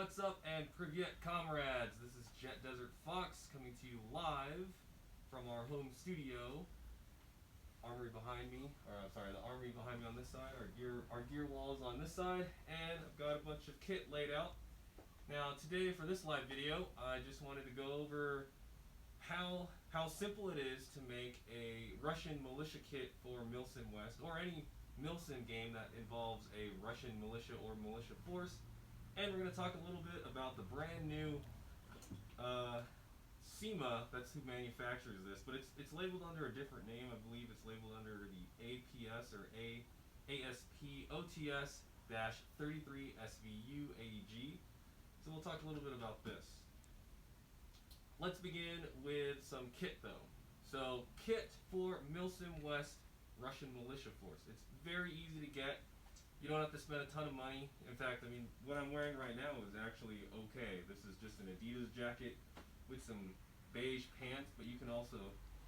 What's up, and Privyet comrades? This is Jet Desert Fox coming to you live from our home studio. Armory behind me, the armory behind me on this side. Our gear wall is on this side, and I've got a bunch of kit laid out. Now today for this live video, I just wanted to go over how simple it is to make a Russian militia kit for Milsim West, or any Milsim game that involves a Russian militia or militia force. And we're going to talk a little bit about the brand new CYMA, that's who manufactures this, but it's labeled under a different name. I believe it's labeled under the APS or ASP OTs-33 SVU AEG. So we'll talk a little bit about this. Let's begin with some kit though. So kit for Milsim West Russian militia force. It's very easy to get. You don't have to spend a ton of money. In fact, I mean, what I'm wearing right now is actually okay. This is just an Adidas jacket with some beige pants, but you can also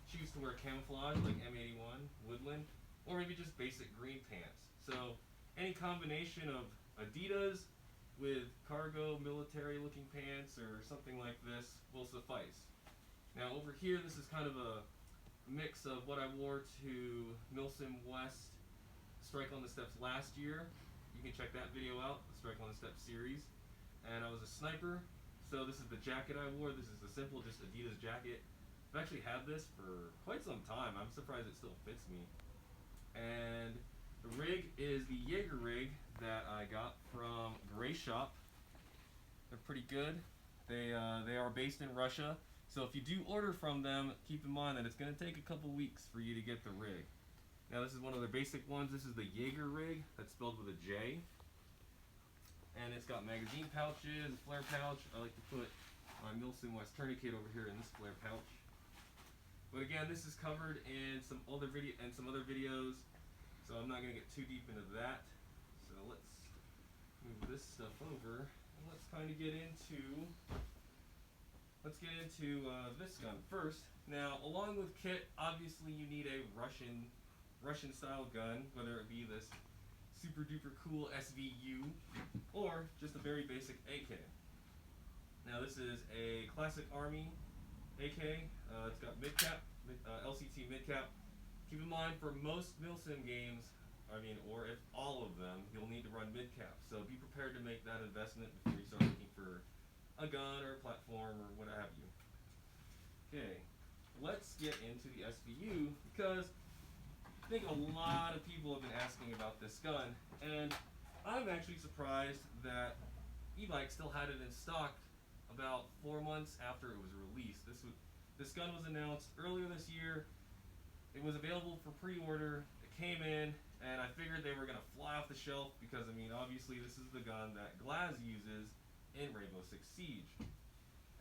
choose to wear camouflage like M81, Woodland, or maybe just basic green pants. So any combination of Adidas with cargo military looking pants or something like this will suffice. Now over here, this is kind of a mix of what I wore to Milsim West Strike on the Steps last year. You can check that video out, the Strike on the Steps series. And I was a sniper, so this is the jacket I wore. This is a simple, just Adidas jacket. I've actually had this for quite some time. I'm surprised it still fits me. And the rig is the Jaeger rig that I got from Gray Shop. They're pretty good. They are based in Russia. So if you do order from them, keep in mind that it's going to take a couple weeks for you to get the rig. Now this is one of their basic ones. This is the Jaeger rig, that's spelled with a J. And it's got magazine pouches, a flare pouch. I like to put my Milsim West tourniquet over here in this flare pouch. But again, this is covered in some other videos, so I'm not going to get too deep into that. So let's move this stuff over, and let's kind of get into this gun first. Now, along with kit, obviously you need a Russian style gun, whether it be this super duper cool SVU or just a very basic AK. Now this is a classic Army AK. It's got mid-cap, LCT mid-cap. Keep in mind, for most Milsim games, or if all of them, you'll need to run mid-cap. So be prepared to make that investment before you start looking for a gun or a platform or what have you. Okay, let's get into the SVU, because I think a lot of people have been asking about this gun, and I'm actually surprised that e-bike still had it in stock about 4 months after it was released. This gun was announced earlier this year. It was available for pre-order. It came in, and I figured they were going to fly off the shelf because, obviously this is the gun that Glaz uses in Rainbow Six Siege.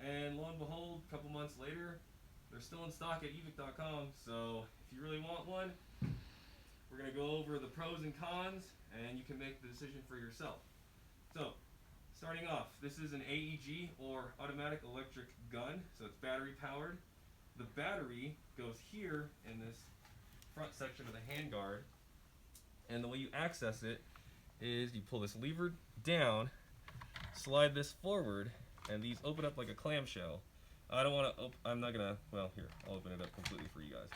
And lo and behold, a couple months later, they're still in stock at evic.com, so if you really want one, we're going to go over the pros and cons, and you can make the decision for yourself. So, starting off, this is an AEG, or automatic electric gun, so it's battery powered. The battery goes here in this front section of the handguard, and the way you access it is you pull this lever down, slide this forward, and these open up like a clamshell. I'll open it up completely for you guys.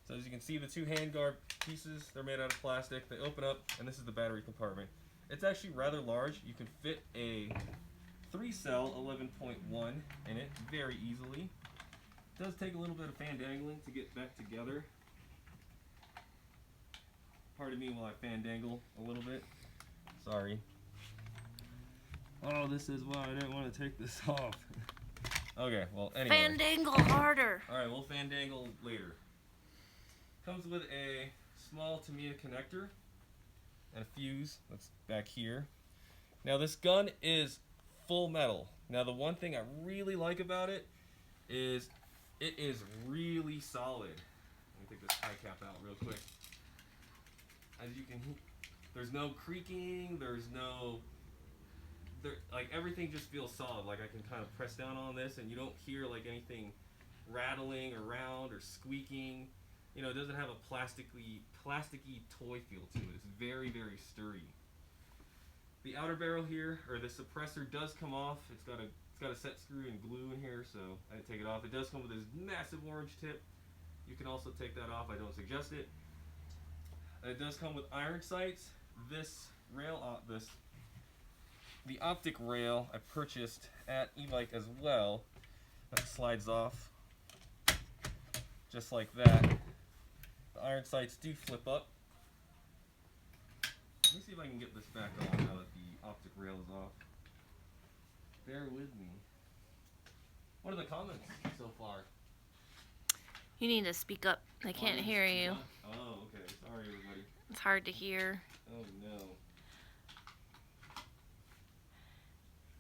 So as you can see, the two handguard pieces, they're made out of plastic. They open up, and this is the battery compartment. It's actually rather large. You can fit a 3-cell 11.1 in it very easily. It does take a little bit of fandangling to get back together. Pardon me while I fandangle a little bit. Sorry. Oh, this is why I didn't want to take this off. Okay, well, anyway. Fandangle harder. Alright, we'll fandangle later. Comes with a small Tamiya connector and a fuse that's back here. Now this gun is full metal. Now the one thing I really like about it is really solid. Let me take this tie cap out real quick. As you can hear, there's no creaking, like everything just feels solid. Like I can kind of press down on this and you don't hear like anything rattling around or squeaking. It doesn't have a plasticky toy feel to it. It's very, very sturdy. The outer barrel here, or the suppressor, does come off. It's got a set screw and glue in here, so I didn't take it off. It does come with this massive orange tip. You can also take that off. I don't suggest it. It does come with iron sights. This rail, the optic rail I purchased at e-bike as well. That slides off just like that. The iron sights do flip up. Let me see if I can get this back on now that the optic rail is off. Bear with me. What are the comments so far? You need to speak up. I can't hear you. Oh, okay. Sorry, everybody. It's hard to hear. Oh, no.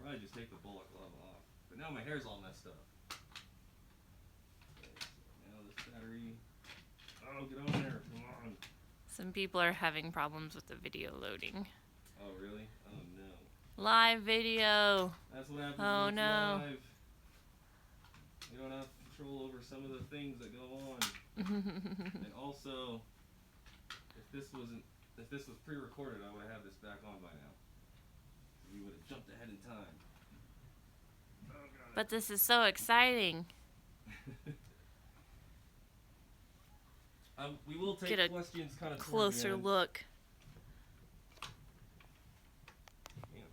Probably just take the bullet glove off. But now my hair's all messed up. Okay, so now this battery. Oh, get on there. Come on. Some people are having problems with the video loading. Oh, really? Oh, no. Live video. That's what happens Oh, when it's no. live. You don't have control over some of the things that go on. And also, if this was pre-recorded, I would have this back on by now. We would have jumped ahead in time. Oh, God. But this is so exciting. We will take Get a questions kind of closer look. Man.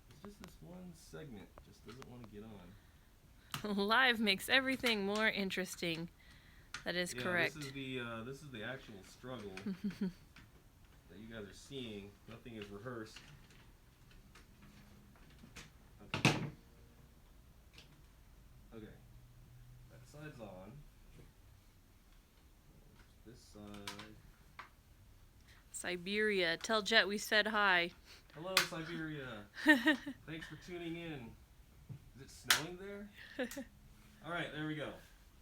It's just this one segment just doesn't want to get on. Live makes everything more interesting. That is correct. This is the actual struggle that you guys are seeing. Nothing is rehearsed. Okay. Okay. That side's on. This side. Siberia. Tell Jet we said hi. Hello, Siberia. Thanks for tuning in. Is it snowing there? Alright, there we go.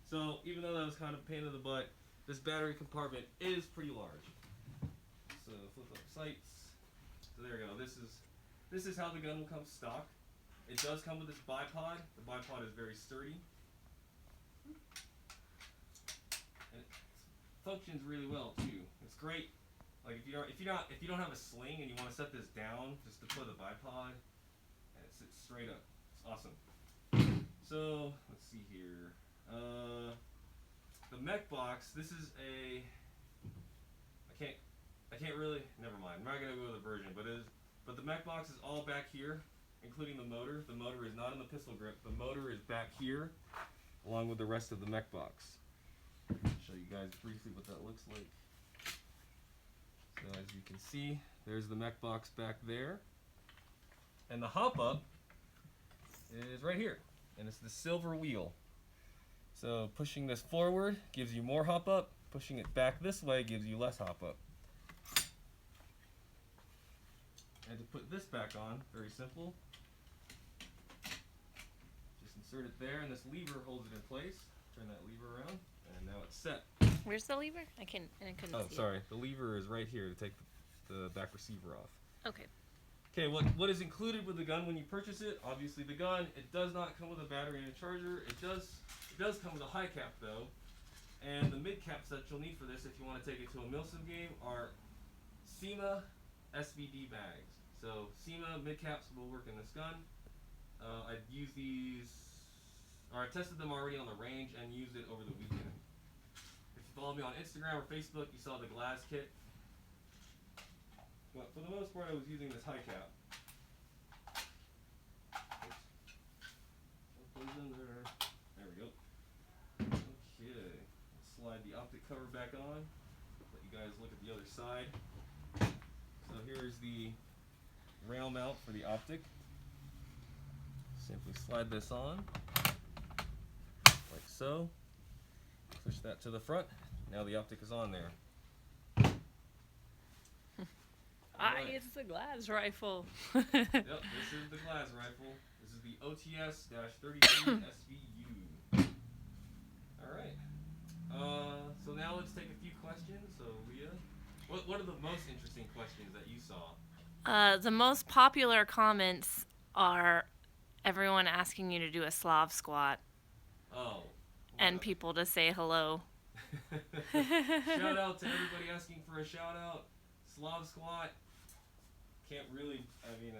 So, even though that was kind of a pain in the butt, this battery compartment is pretty large. So, flip up sights. So there we go. This is how the gun will come stock. It does come with this bipod. The bipod is very sturdy. And it functions really well too. It's great. Like if you don't have a sling and you want to set this down just to put the bipod, and it sits straight up. It's awesome. So let's see here. The mech box. This is a. I can't really. Never mind. I'm not gonna go with the version, but the mech box is all back here, including the motor. The motor is not in the pistol grip. The motor is back here, along with the rest of the mech box. I'll show you guys briefly what that looks like. So as you can see, there's the mech box back there, and the hop up is right here, and it's the silver wheel. So pushing this forward gives you more hop up. Pushing it back this way gives you less hop up. And to put this back on, very simple. Just insert it there, and this lever holds it in place. Turn that lever around, and now it's set. Where's the lever? I couldn't see sorry. The lever is right here to take the back receiver off. Okay. Okay, what is included with the gun when you purchase it? Obviously the gun. It does not come with a battery and a charger. It does come with a high cap though. And the mid caps that you'll need for this if you want to take it to a Milsim game are CYMA SVD bags. So CYMA mid caps will work in this gun. I've used these, or I tested them already on the range and used it over the weekend. If you follow me on Instagram or Facebook, you saw the glass kit. But for the most part, I was using this high cap. There we go. Okay, let's slide the optic cover back on. Let you guys look at the other side. So here's the rail mount for the optic. Simply slide this on, like so. Push that to the front. Now the optic is on there. Right. It's the glass rifle. Yep, this is the glass rifle. This is the OTS-33 SVU. Alright. So now let's take a few questions. So Leah, what are the most interesting questions that you saw? The most popular comments are everyone asking you to do a Slav squat. Oh. Wow. And people to say hello. Shout out to everybody asking for a shout out. Slav squat. can't really. I mean,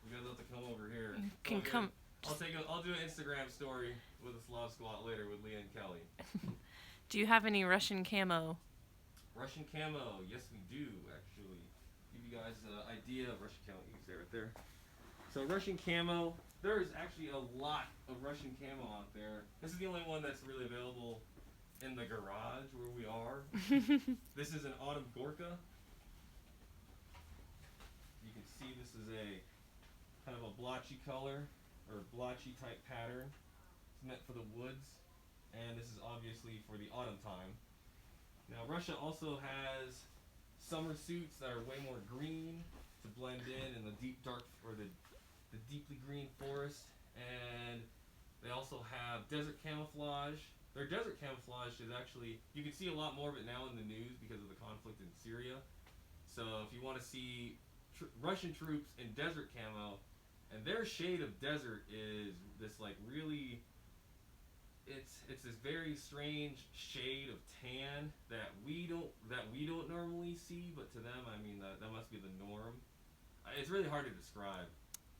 you guys have to come over here. Can come. I'll do an Instagram story with a Slav squat later with Leah and Kelly. Do you have any Russian camo? Russian camo, yes we do actually. Give you guys an idea of Russian camo. You can see it right there. So Russian camo, there is actually a lot of Russian camo out there. This is the only one that's really available in the garage where we are. This is an autumn Gorka. You can see this is a kind of a blotchy color or blotchy type pattern. It's meant for the woods, and this is obviously for the autumn time. Now Russia also has summer suits that are way more green to blend in the deep dark or the deeply green forest, and they also have desert camouflage. Their desert camouflage is actually, you can see a lot more of it now in the news because of the conflict in Syria. So if you want to see Russian troops in desert camo, and their shade of desert is this like really, it's this very strange shade of tan that we don't normally see, but to them, I mean that must be the norm. It's really hard to describe.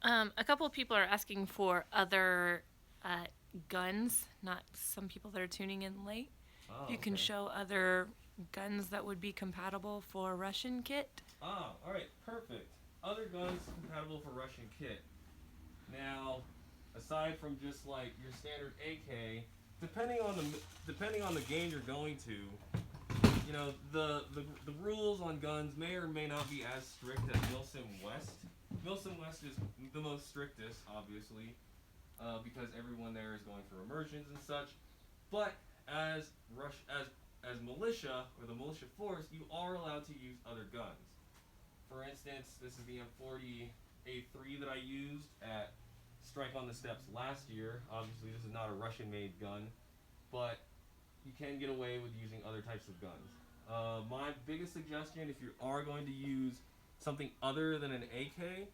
A couple of people are asking for other guns, not some people that are tuning in late. Oh, You can show other guns that would be compatible for Russian kit. Ah, alright, perfect. Other guns compatible for Russian kit. Now, aside from just like your standard AK, depending on the game you're going to, you know, the rules on guns may or may not be as strict as Milsim West. Milsim West is the most strictest, obviously, because everyone there is going for immersions and such. But as militia or the militia force, you are allowed to use other guns. For instance, this is the M40 A3 that I used at Strike on the Steps last year. Obviously, this is not a Russian-made gun, but you can get away with using other types of guns. My biggest suggestion, if you are going to use something other than an AK,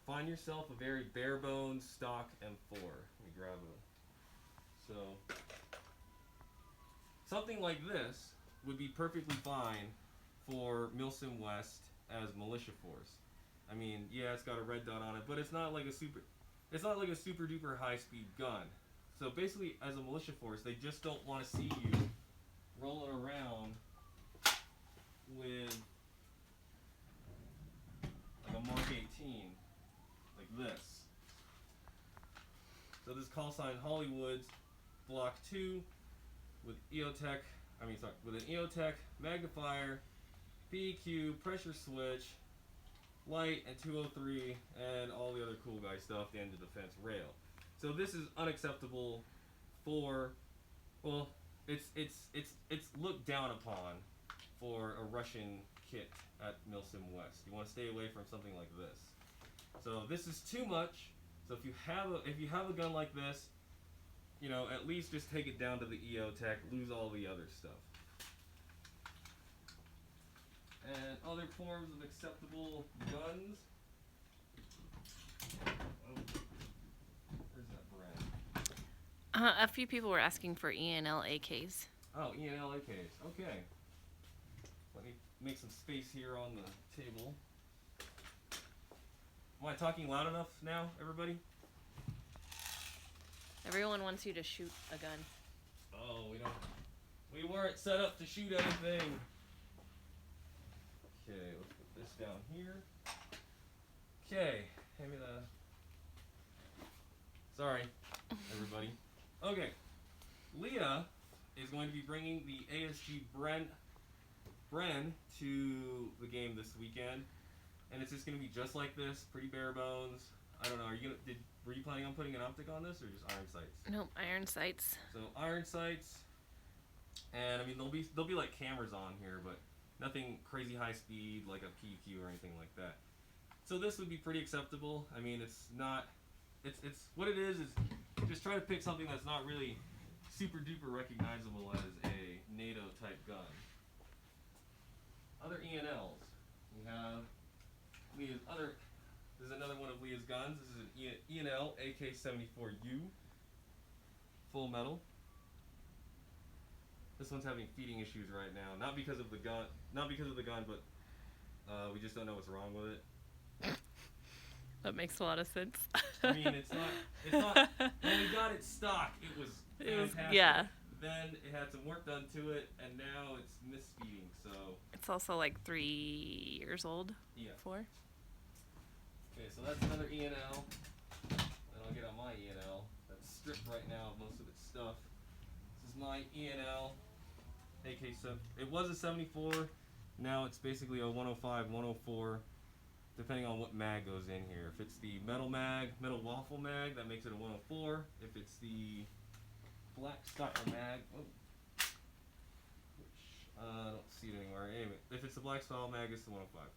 find yourself a very bare-bones stock M4. Let me grab it. So, something like this would be perfectly fine for Milsim West as militia force. I mean, yeah, it's got a red dot on it, but it's not like a super duper high speed gun. So basically, as a militia force, they just don't want to see you rolling around with like a Mark 18, like this. So this call sign Hollywood's Block 2 with with an EOTech magnifier, PEQ, pressure switch, light, and 203, and all the other cool guy stuff, the end of defense rail. So this is unacceptable for, well, it's looked down upon for a Russian kit at Milsim West. You want to stay away from something like this. So this is too much. So if you have a gun like this, you know, at least just take it down to the EOTech, lose all the other stuff. And other forms of acceptable guns. Oh, where's that brand? A few people were asking for ENL AKs. Oh, ENL AKs. Okay. Let me make some space here on the table. Am I talking loud enough now, everybody? Everyone wants you to shoot a gun. Oh, we weren't set up to shoot anything. Okay, let's put this down here. Okay, hand me the. Sorry, everybody. Okay, Leah is going to be bringing the ASG Bren to the game this weekend, and it's just going to be just like this, pretty bare bones. I don't know. Were you planning on putting an optic on this, or just iron sights? Nope, iron sights. So iron sights, and I mean there'll be like cameras on here, but nothing crazy high speed like a PQ or anything like that. So this would be pretty acceptable. I mean, it's not. It's what it is just try to pick something that's not really super duper recognizable as a NATO type gun. Other ENLs. We have Leah's other. This is another one of Leah's guns. This is an ENL AK-74U, full metal. This one's having feeding issues right now, not because of the gun, but we just don't know what's wrong with it. That makes a lot of sense. I mean, it's not. When we got it stock, it was fantastic. Yeah. Then it had some work done to it, and now it's misfeeding. So. It's also like 3 years old. Yeah. 4. Okay, so that's another E&L. Then I'll get on my E&L. That's stripped right now of most of its stuff. This is my E&L. AK7. It was a 74. Now it's basically a 105, 104, depending on what mag goes in here. If it's the metal waffle mag, that makes it a 104. If it's the black style mag, which I don't see it anywhere. Anyway, if it's the black style mag, it's the 105.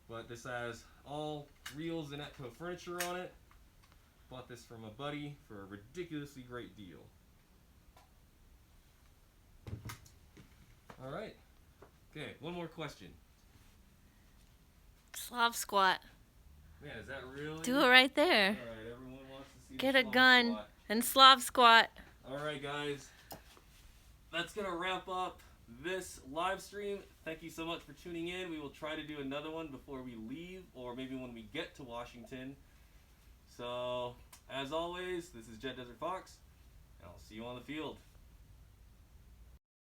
But this has all reels and Etco furniture on it. Bought this from a buddy for a ridiculously great deal. All right. Okay, one more question. Slav squat. Man, is that really? Do it right there. All right, everyone wants to see Get the a Slav gun squat. and Slav squat. All right, guys. That's going to wrap up this live stream. Thank you so much for tuning in. We will try to do another one before we leave, or maybe when we get to Washington. So, as always, this is Jet Desert Fox, and I'll see you on the field.